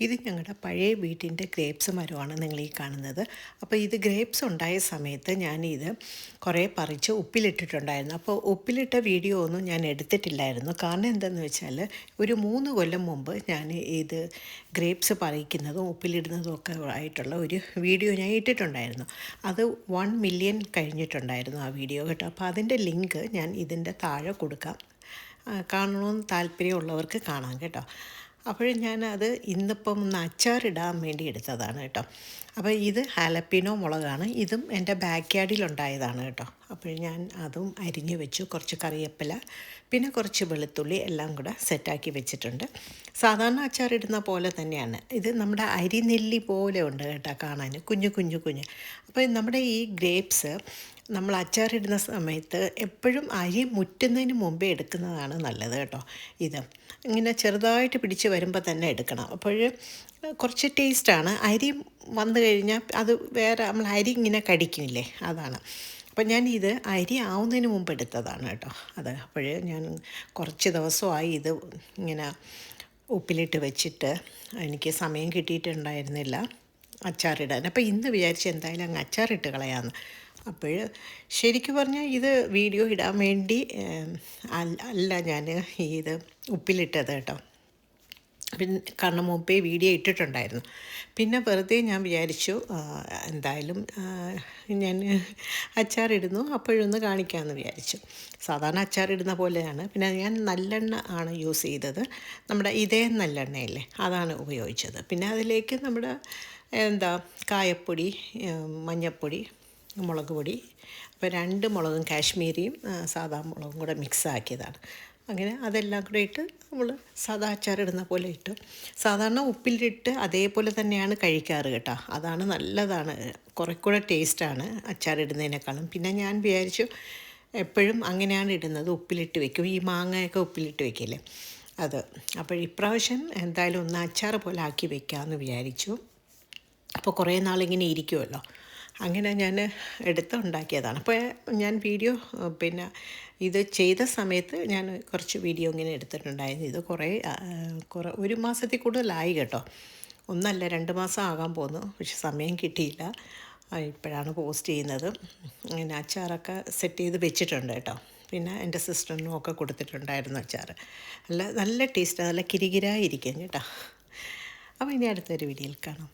ഇത് ഞങ്ങളുടെ പഴയ വീട്ടിൻ്റെ ഗ്രേപ്സ് മരമാണ് നിങ്ങൾ ഈ കാണുന്നത്. അപ്പോൾ ഇത് ഗ്രേപ്സ് ഉണ്ടായ സമയത്ത് ഞാനിത് കുറേ പറിച്ച് ഉപ്പിലിട്ടിട്ടുണ്ടായിരുന്നു. അപ്പോൾ ഉപ്പിലിട്ട വീഡിയോ ഒന്നും ഞാൻ എടുത്തിട്ടില്ലായിരുന്നു. കാരണം എന്തെന്ന് വെച്ചാൽ ഒരു 3 കൊല്ലം മുമ്പ് ഞാൻ ഇത് ഗ്രേപ്സ് പറിക്കുന്നതും ഉപ്പിലിടുന്നതും ഒക്കെ ആയിട്ടുള്ള ഒരു വീഡിയോ ഞാൻ ഇട്ടിട്ടുണ്ടായിരുന്നു. അത് 1 മില്യൺ കഴിഞ്ഞിട്ടുണ്ടായിരുന്നു ആ വീഡിയോ കേട്ടോ. അപ്പോൾ അതിൻ്റെ ലിങ്ക് ഞാൻ ഇതിൻ്റെ താഴെ കൊടുക്കാം. കാണണമെന്ന് താല്പര്യമുള്ളവർക്ക് കാണാം കേട്ടോ. അപ്പോൾ ഞാനത് ഇന്നിപ്പം ഒന്ന് അച്ചാറിടാൻ വേണ്ടി എടുത്തതാണ് കേട്ടോ. അപ്പോൾ ഇത് ഹാലപ്പിനോ മുളകാണ്. ഇതും എൻ്റെ ബാക്ക് യാർഡിലുണ്ടായതാണ് കേട്ടോ. അപ്പോൾ ഞാൻ അതും അരിഞ്ഞ് വെച്ചു. കുറച്ച് കറിവേപ്പില, പിന്നെ കുറച്ച് വെളുത്തുള്ളി എല്ലാം കൂടെ സെറ്റാക്കി വെച്ചിട്ടുണ്ട്. സാധാരണ അച്ചാറിടുന്ന പോലെ തന്നെയാണ്. ഇത് നമ്മുടെ അരിനെല്ലി പോലെ ഉണ്ട് കേട്ടോ കാണാൻ, കുഞ്ഞു കുഞ്ഞു കുഞ്ഞ്. അപ്പോൾ നമ്മുടെ ഈ ഗ്രേപ്സ് നമ്മൾ അച്ചാറിടുന്ന സമയത്ത് എപ്പോഴും അരി മുറ്റുന്നതിന് മുമ്പേ എടുക്കുന്നതാണ് നല്ലത് കേട്ടോ. ഇത് ഇങ്ങനെ ചെറുതായിട്ട് പിടിച്ച് വരുമ്പോൾ തന്നെ എടുക്കണം. അപ്പോൾ കുറച്ച് ടേസ്റ്റാണ്. അരി വന്നു കഴിഞ്ഞാൽ അത് വേറെ നമ്മൾ അരി ഇങ്ങനെ കടിക്കില്ലേ, അതാണ്. അപ്പം ഞാൻ ഇത് അരി ആവുന്നതിന് മുമ്പ് എടുത്തതാണ് കേട്ടോ അത്. അപ്പോഴേ ഞാൻ കുറച്ച് ദിവസമായി ഇത് ഇങ്ങനെ ഉപ്പിലിട്ട് വെച്ചിട്ട് എനിക്ക് സമയം കിട്ടിയിട്ടുണ്ടായിരുന്നില്ല അച്ചാറിടാൻ. അപ്പോൾ ഇന്ന് വിചാരിച്ച് എന്തായാലും അങ്ങ് അച്ചാറിട്ട് കളയാമെന്ന്. അപ്പോൾ ശരിക്കും പറഞ്ഞാൽ ഇത് വീഡിയോ ഇടാൻ വേണ്ടി അല്ല ഞാൻ ഇത് ഉപ്പിലിട്ടത് കേട്ടോ. പിന്നെ കാരണം മുമ്പേ വീഡിയോ ഇട്ടിട്ടുണ്ടായിരുന്നു. പിന്നെ വെറുതെ ഞാൻ വിചാരിച്ചു എന്തായാലും ഞാൻ അച്ചാറിടുന്നു അപ്പോഴൊന്ന് കാണിക്കാമെന്ന് വിചാരിച്ചു. സാധാരണ അച്ചാറിടുന്ന പോലെയാണ്. പിന്നെ ഞാൻ നല്ലെണ്ണ ആണ് യൂസ് ചെയ്തത്. നമ്മുടെ ഇതേ നല്ലെണ്ണയില്ലേ, അതാണ് ഉപയോഗിച്ചത്. പിന്നെ അതിലേക്ക് നമ്മുടെ കായപ്പൊടി, മഞ്ഞൾപ്പൊടി, മുളക് പൊടി, അപ്പോൾ 2 മുളകും കാശ്മീരിയും സാധാ മുളകും കൂടെ മിക്സ് ആക്കിയതാണ്. അങ്ങനെ അതെല്ലാം കൂടെ ഇട്ട് നമ്മൾ സാധാ അച്ചാറിടുന്ന പോലെ ഇട്ട് സാധാരണ ഉപ്പിലിട്ട് അതേപോലെ തന്നെയാണ് കഴിക്കാറ് കേട്ടോ. അതാണ് നല്ലതാണ്, കുറേ കൂടെ ടേസ്റ്റാണ് അച്ചാറിടുന്നതിനേക്കാളും. പിന്നെ ഞാൻ വിചാരിച്ചു എപ്പോഴും അങ്ങനെയാണ് ഇടുന്നത്, ഉപ്പിലിട്ട് വെക്കും. ഈ മാങ്ങയൊക്കെ ഉപ്പിലിട്ട് വെക്കില്ലേ, അത്. അപ്പോൾ ഇപ്രാവശ്യം എന്തായാലും ഒന്ന് അച്ചാർ പോലെ ആക്കി വെക്കാമെന്ന് വിചാരിച്ചു. അപ്പോൾ കുറേ നാളിങ്ങനെ ഇരിക്കുമല്ലോ, അങ്ങനെ ഞാൻ ഉണ്ടാക്കിയതാണ്. അപ്പോൾ ഞാൻ വീഡിയോ പിന്നെ ഇത് ചെയ്ത സമയത്ത് ഞാൻ കുറച്ച് വീഡിയോ ഇങ്ങനെ എടുത്തിട്ടുണ്ടായിരുന്നു. ഇത് കുറേ 1 മാസത്തിൽ കൂടുതലായി കേട്ടോ. 1 അല്ല 2 മാസം ആകാൻ പോകുന്നു. പക്ഷെ സമയം കിട്ടിയില്ല, ഇപ്പോഴാണ് പോസ്റ്റ് ചെയ്യുന്നത്. അങ്ങനെ അച്ചാറൊക്കെ സെറ്റ് ചെയ്ത് വെച്ചിട്ടുണ്ട് കേട്ടോ. പിന്നെ എൻ്റെ സിസ്റ്ററിനും ഒക്കെ കൊടുത്തിട്ടുണ്ടായിരുന്നു അച്ചാർ. നല്ല ടേസ്റ്റ്, നല്ല കിരികിരായിരിക്കും കേട്ടോ. അപ്പോൾ ഇനി അടുത്തൊരു വീഡിയോയിൽ കാണാം.